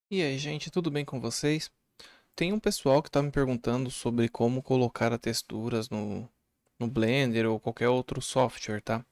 E aí, gente, tudo bem com vocês? Tem um pessoal que tá me perguntando sobre como colocar as texturas no Blender ou qualquer outro software, tá?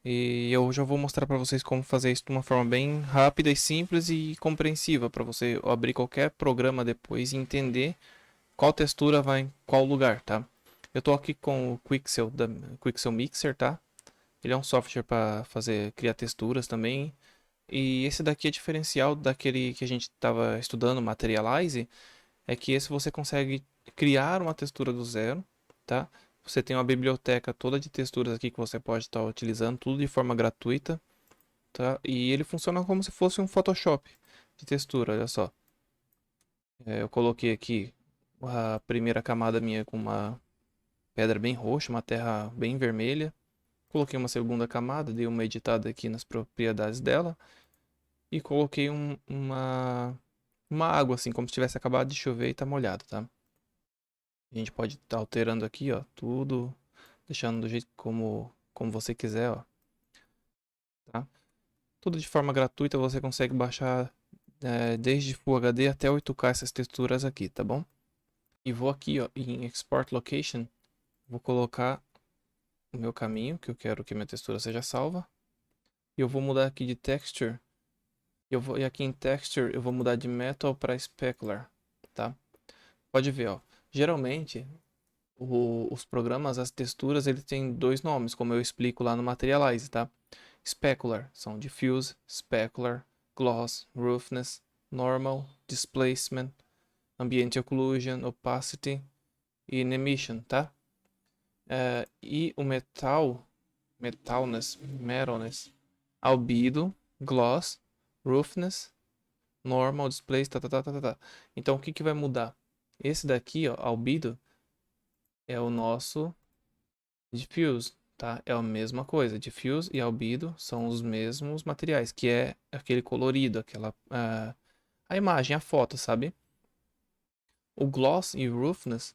E eu já vou mostrar para vocês como fazer isso de uma forma bem rápida e simples e compreensiva para você abrir qualquer programa depois e entender qual textura vai em qual lugar, tá? Eu tô aqui com o Quixel da Quixel Mixer, tá? Ele é um software para fazer criar texturas também. E esse daqui é diferencial daquele que a gente estava estudando, Materialize, é que esse você consegue criar uma textura do zero, tá? Você tem uma biblioteca toda de texturas aqui que você pode estar utilizando, tudo de forma gratuita, tá? E ele funciona como se fosse um Photoshop de textura, olha só. Eu coloquei aqui a primeira camada minha com uma pedra bem roxa, uma terra bem vermelha. Coloquei uma segunda camada, dei uma editada aqui nas propriedades dela e coloquei uma água assim, como se tivesse acabado de chover e tá molhado, tá? A gente pode estar alterando aqui, ó, tudo, deixando do jeito como você quiser, ó, tá? Tudo de forma gratuita, você consegue baixar desde Full HD até 8K essas texturas aqui, tá bom? E vou aqui, ó, em Export Location, vou colocar o meu caminho, que eu quero que minha textura seja salva. E eu vou mudar aqui de Texture, e aqui em Texture eu vou mudar de Metal para Specular, tá? Pode ver, ó, geralmente os programas, as texturas, ele tem dois nomes, como eu explico lá no Materialize, tá? Specular, são diffuse, specular, gloss, roughness, normal, displacement, ambient occlusion, opacity e emission, tá? E o metalness, albedo, gloss, roughness, normal, displacement, tá. Então o que que vai mudar? Esse daqui, ó, albedo, é o nosso diffuse, tá? É a mesma coisa. Diffuse e albedo são os mesmos materiais, que é aquele colorido, aquela a imagem, a foto, sabe? O gloss e o roughness,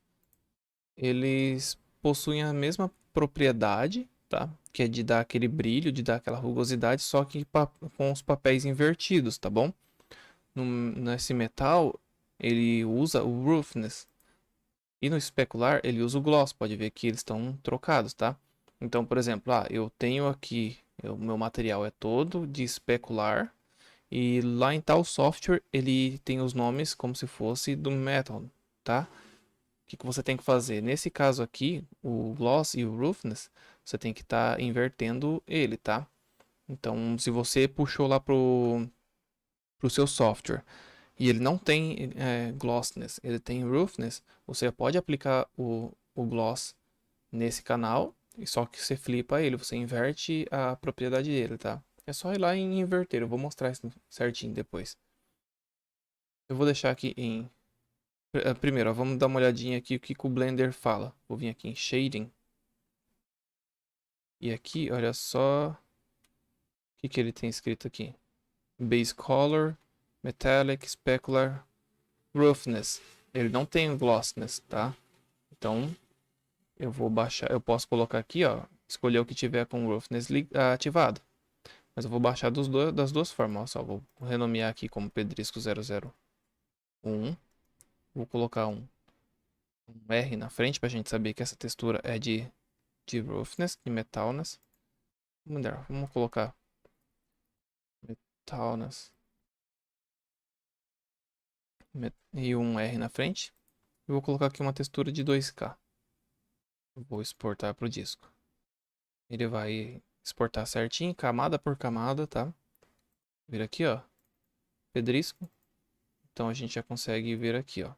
eles possuem a mesma propriedade, tá? Que é de dar aquele brilho, de dar aquela rugosidade, só que com os papéis invertidos, tá bom? Nesse metal, ele usa o roughness. E no especular, ele usa o gloss. Pode ver que eles estão trocados, tá? Então, por exemplo, eu tenho aqui, o meu material é todo de especular. E lá em tal software, ele tem os nomes como se fosse do metal, tá? O que que você tem que fazer? Nesse caso aqui, o gloss e o roughness, você tem que estar invertendo ele, tá? Então, se você puxou lá pro seu software e ele não tem glossiness, ele tem roughness, você pode aplicar o gloss nesse canal, e só que você flipa ele, você inverte a propriedade dele, tá? É só ir lá em inverter, eu vou mostrar isso certinho depois. Eu vou deixar aqui em... Primeiro, ó, vamos dar uma olhadinha aqui o que o Blender fala. Vou vir aqui em Shading. E aqui, olha só o que ele tem escrito aqui. Base Color, Metallic, Specular, Roughness. Ele não tem Glossiness, tá? Então, eu vou baixar, eu posso colocar aqui, ó, escolher o que tiver com Roughness ativado. Mas eu vou baixar das duas formas, ó, só vou renomear aqui como Pedrisco 001. Vou colocar um R na frente pra gente saber que essa textura é de Roughness, de Metalness. Vamos colocar Metalness e um R na frente. E vou colocar aqui uma textura de 2K. Vou exportar pro disco. Ele vai exportar certinho, camada por camada, tá? Vir aqui, ó, pedrisco. Então a gente já consegue ver aqui, ó,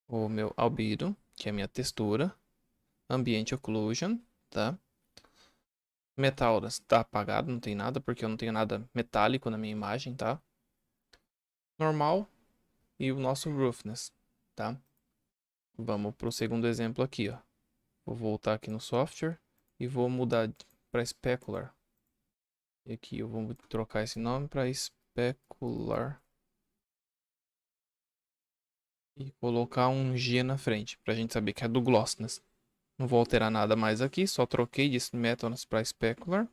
o meu albedo, que é a minha textura, ambient occlusion, tá? Metal tá apagado, não tem nada, porque eu não tenho nada metálico na minha imagem, tá? Normal e o nosso roughness, tá? Vamos pro segundo exemplo aqui, ó. Vou voltar aqui no software e vou mudar para specular. E aqui eu vou trocar esse nome para specular e colocar um G na frente, pra gente saber que é do glossiness. Não vou alterar nada mais aqui, só troquei de metals para specular.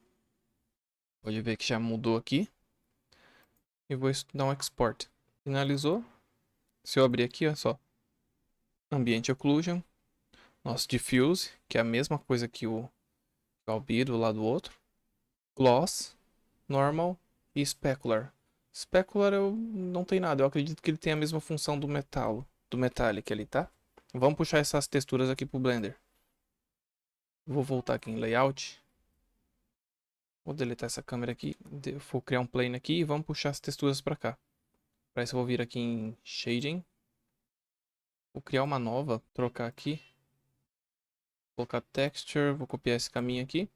Pode ver que já mudou aqui. E vou dar um export. Finalizou. Se eu abrir aqui, ó só. Ambient Occlusion. Nosso Diffuse, que é a mesma coisa que o Albedo lá do outro. Gloss, Normal e Specular. Specular eu não tem nada. Eu acredito que ele tem a mesma função do Metallic ali, tá? Vamos puxar essas texturas aqui pro Blender. Vou voltar aqui em Layout. Vou deletar essa câmera aqui. Vou criar um plane aqui e vamos puxar as texturas para cá. Para isso eu vou vir aqui em Shading. Vou criar uma nova, trocar aqui. Vou colocar Texture, vou copiar esse caminho aqui.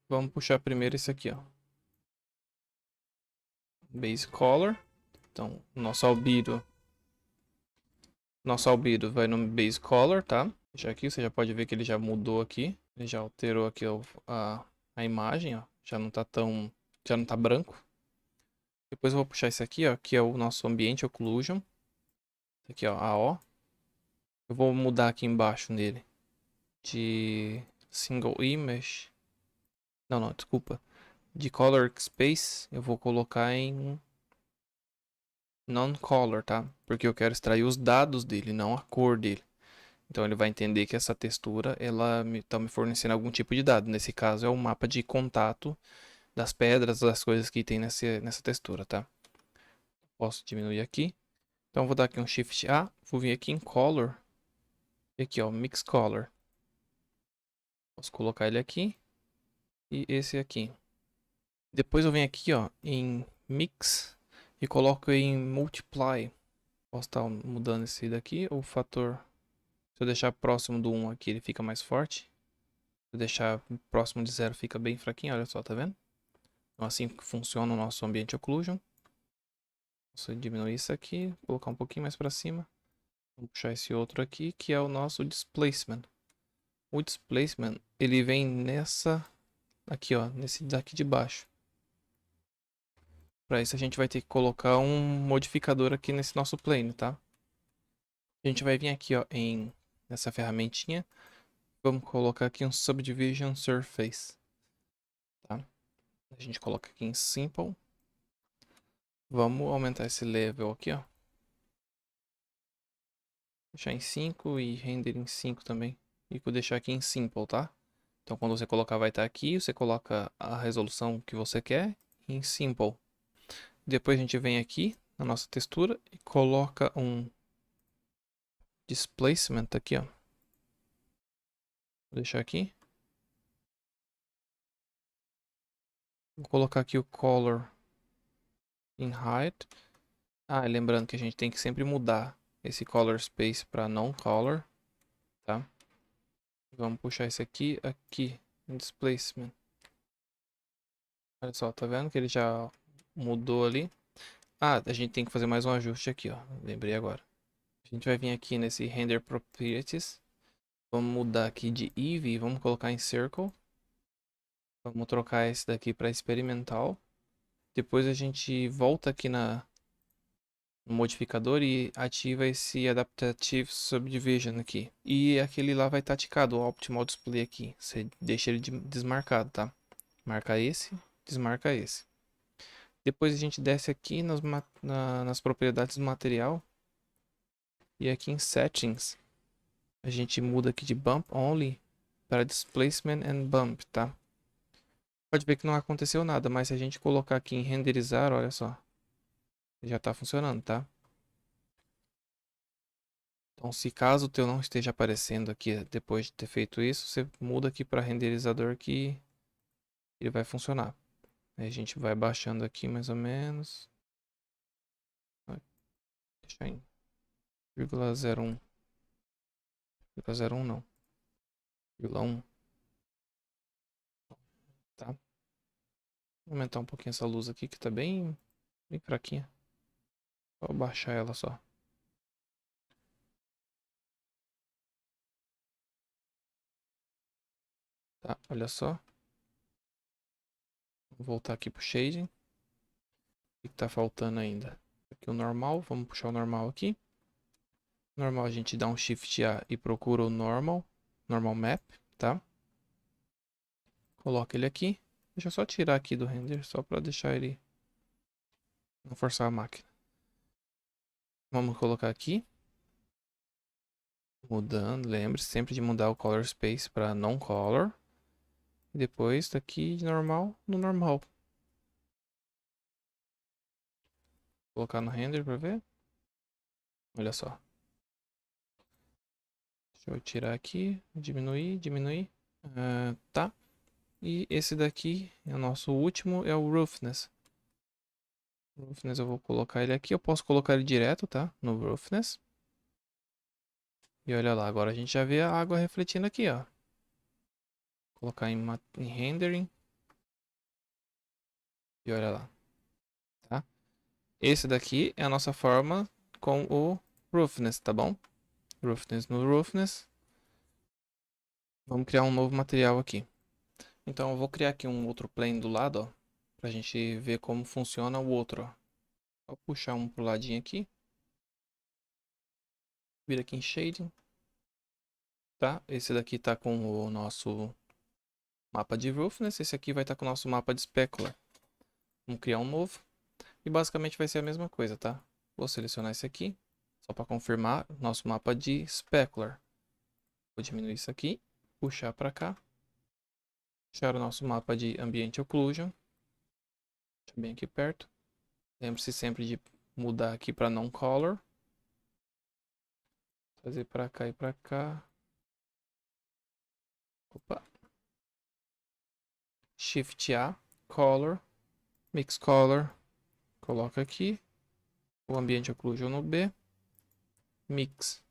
Vamos puxar primeiro esse aqui, ó. Base Color. Então, nosso albedo vai no Base Color, tá? Já aqui, você já pode ver que ele já mudou aqui. Ele já alterou aqui a imagem, ó. Já não tá branco. Depois eu vou puxar esse aqui, ó, que é o nosso Ambient Occlusion. Aqui, ó, AO. Eu vou mudar aqui embaixo nele de Single Image. Não, desculpa. De Color Space, eu vou colocar em Non-Color, tá? Porque eu quero extrair os dados dele, não a cor dele. Então ele vai entender que essa textura, ela tá me fornecendo algum tipo de dado. Nesse caso é o mapa de contato das pedras, das coisas que tem nessa textura, tá? Posso diminuir aqui. Então eu vou dar aqui um Shift A, vou vir aqui em Color. E aqui, ó, Mix Color. Posso colocar ele aqui. E esse aqui. Depois eu venho aqui, ó, em Mix e coloco em Multiply. Posso estar mudando esse daqui, o fator. Se eu deixar próximo do 1 aqui, ele fica mais forte. Se eu deixar próximo de 0, fica bem fraquinho, olha só, tá vendo? Então assim que funciona o nosso Ambient Occlusion. Posso diminuir isso aqui, colocar um pouquinho mais para cima. Vou puxar esse outro aqui, que é o nosso Displacement. O Displacement, ele vem aqui ó, nesse daqui de baixo. Para isso a gente vai ter que colocar um modificador aqui nesse nosso plane, tá? A gente vai vir aqui ó, nessa ferramentinha. Vamos colocar aqui um Subdivision Surface. Tá? A gente coloca aqui em Simple. Vamos aumentar esse level aqui, ó. Deixar em 5 e render em 5 também. E vou deixar aqui em Simple, tá? Então quando você colocar vai estar aqui, você coloca a resolução que você quer em Simple. Depois a gente vem aqui na nossa textura e coloca um Displacement aqui, ó. Vou deixar aqui. Vou colocar aqui o Color em Height. Ah, lembrando que a gente tem que sempre mudar esse Color Space para Non-Color, tá? Vamos puxar esse aqui, em Displacement. Olha só, tá vendo que ele já mudou ali? Ah, a gente tem que fazer mais um ajuste aqui, ó. Lembrei agora. A gente vai vir aqui nesse Render Properties. Vamos mudar aqui de Eevee e vamos colocar em Circle. Vamos trocar esse daqui para Experimental. Depois a gente volta aqui no modificador e ativa esse Adaptative Subdivision aqui. E aquele lá vai estar ticado, o Optimal Display aqui. Você deixa ele desmarcado, tá? Marca esse, desmarca esse. Depois a gente desce aqui nas propriedades do material. E aqui em Settings, a gente muda aqui de Bump Only para Displacement and Bump, tá? Pode ver que não aconteceu nada, mas se a gente colocar aqui em Renderizar, olha só. Já está funcionando, tá? Então, se caso o teu não esteja aparecendo aqui depois de ter feito isso, você muda aqui para renderizador que ele vai funcionar. Aí a gente vai baixando aqui mais ou menos. Vai deixar em 0,01. 0,01 não. 0,1. Tá? Vou aumentar um pouquinho essa luz aqui que tá bem fraquinha. Vou baixar ela só. Tá, olha só. Vou voltar aqui pro shading. O que tá faltando ainda? Aqui o normal, vamos puxar o normal aqui. Normal a gente dá um Shift A e procura o normal map, tá? Coloca ele aqui. Deixa eu só tirar aqui do render, só para deixar ele Não forçar a máquina. Vamos colocar aqui. Mudando, lembre-se sempre de mudar o color space para non color. E depois daqui de normal no normal. Colocar no render para ver. Olha só. Deixa eu tirar aqui, diminuir. Tá. E esse daqui é o nosso último, é o roughness. Roughness eu vou colocar ele aqui. Eu posso colocar ele direto, tá? No roughness. E olha lá, agora a gente já vê a água refletindo aqui, ó. Colocar em rendering. E olha lá, tá? Esse daqui é a nossa forma com o roughness, tá bom? Roughness no roughness. Vamos criar um novo material aqui. Então eu vou criar aqui um outro plane do lado, ó. Pra gente ver como funciona o outro, ó. Vou puxar um pro ladinho aqui. Vira aqui em shading. Tá? Esse daqui tá com o nosso mapa de roughness. Esse aqui vai estar com o nosso mapa de specular. Vamos criar um novo. E basicamente vai ser a mesma coisa, tá? Vou selecionar esse aqui. Só para confirmar, nosso mapa de specular. Vou diminuir isso aqui. Puxar para cá. Puxar o nosso mapa de ambient occlusion. Deixa bem aqui perto. Lembre-se sempre de mudar aqui para non color. Trazer para cá e para cá. Opa. Shift A, color, mix color. Coloca aqui. O ambient occlusion no B. Mix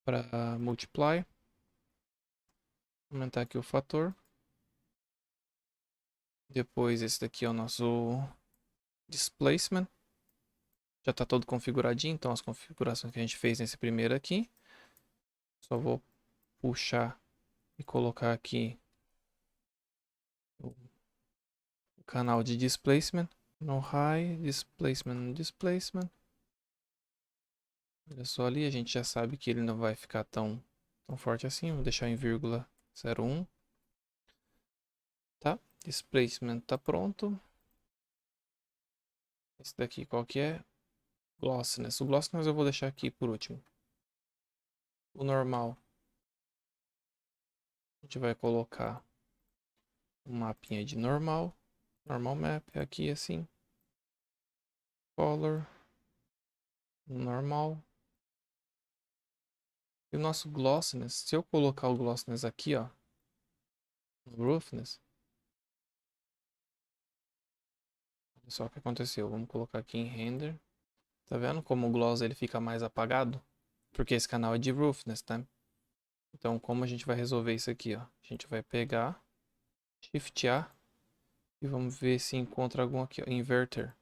para multiply. Aumentar aqui o fator. Depois esse daqui é o nosso displacement. Já está todo configuradinho, então as configurações que a gente fez nesse primeiro aqui. Só vou puxar e colocar aqui o canal de displacement. No high, displacement no displacement. Olha só ali, a gente já sabe que ele não vai ficar tão forte assim. Vou deixar em vírgula 0,1. Tá? Displacement tá pronto. Esse daqui qual que é? Glossiness. O glossiness eu vou deixar aqui por último. O normal. A gente vai colocar um mapinha de normal. Normal map é aqui assim. Color. Normal. E o nosso glossiness, se eu colocar o glossiness aqui, ó, no roughness, olha só o que aconteceu. Vamos colocar aqui em render. Tá vendo como o gloss ele fica mais apagado? Porque esse canal é de roughness, tá? Então, como a gente vai resolver isso aqui, ó? A gente vai pegar, Shift A e vamos ver se encontra algum aqui, ó, inverter.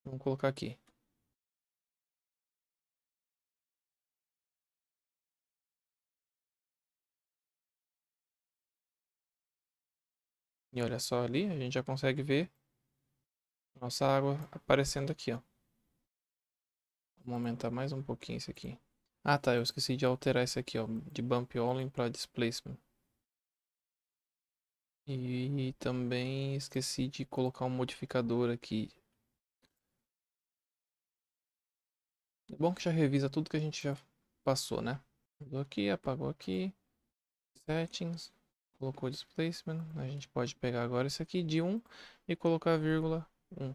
Vamos colocar aqui. E olha só ali, a gente já consegue ver nossa água aparecendo aqui, ó. Vamos aumentar mais um pouquinho isso aqui. Ah, tá, eu esqueci de alterar isso aqui, ó, de bump only para displacement. E também esqueci de colocar um modificador aqui. É bom que já revisa tudo que a gente já passou, né? Mudou aqui, apagou aqui. Settings. Colocou displacement. A gente pode pegar agora esse aqui de 1 e colocar vírgula 1.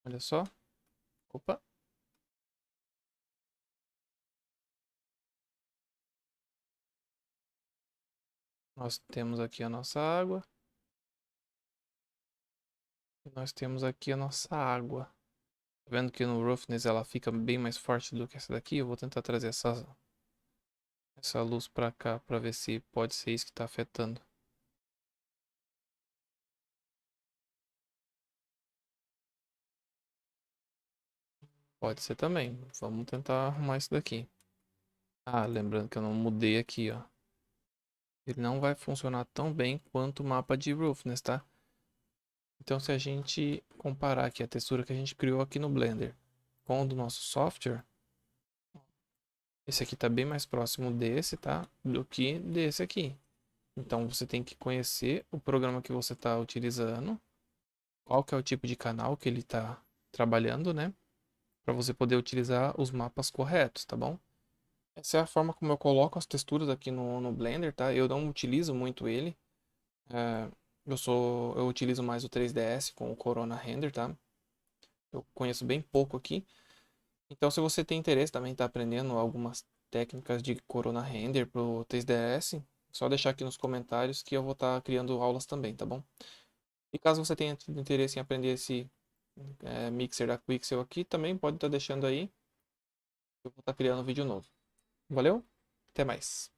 Olha só. Opa. Nós temos aqui a nossa água. E nós temos aqui a nossa água. Tá vendo que no roughness ela fica bem mais forte do que essa daqui? Eu vou tentar trazer essa luz pra cá pra ver se pode ser isso que tá afetando. Pode ser também. Vamos tentar arrumar isso daqui. Ah, lembrando que eu não mudei aqui, ó. Ele não vai funcionar tão bem quanto o mapa de roughness, tá? Então, se a gente comparar aqui a textura que a gente criou aqui no Blender com o do nosso software, esse aqui está bem mais próximo desse, tá? Do que desse aqui. Então, você tem que conhecer o programa que você está utilizando, qual que é o tipo de canal que ele está trabalhando, né? Para você poder utilizar os mapas corretos, tá bom? Essa é a forma como eu coloco as texturas aqui no Blender, tá? Eu não utilizo muito ele. É, eu utilizo mais o 3ds com o Corona Render, tá? Eu conheço bem pouco aqui. Então, se você tem interesse também está aprendendo algumas técnicas de Corona Render pro 3ds, só deixar aqui nos comentários que eu vou estar criando aulas também, tá bom? E caso você tenha tido interesse em aprender esse mixer da Quixel aqui, também pode estar deixando aí. Eu vou estar criando um vídeo novo. Valeu? Até mais.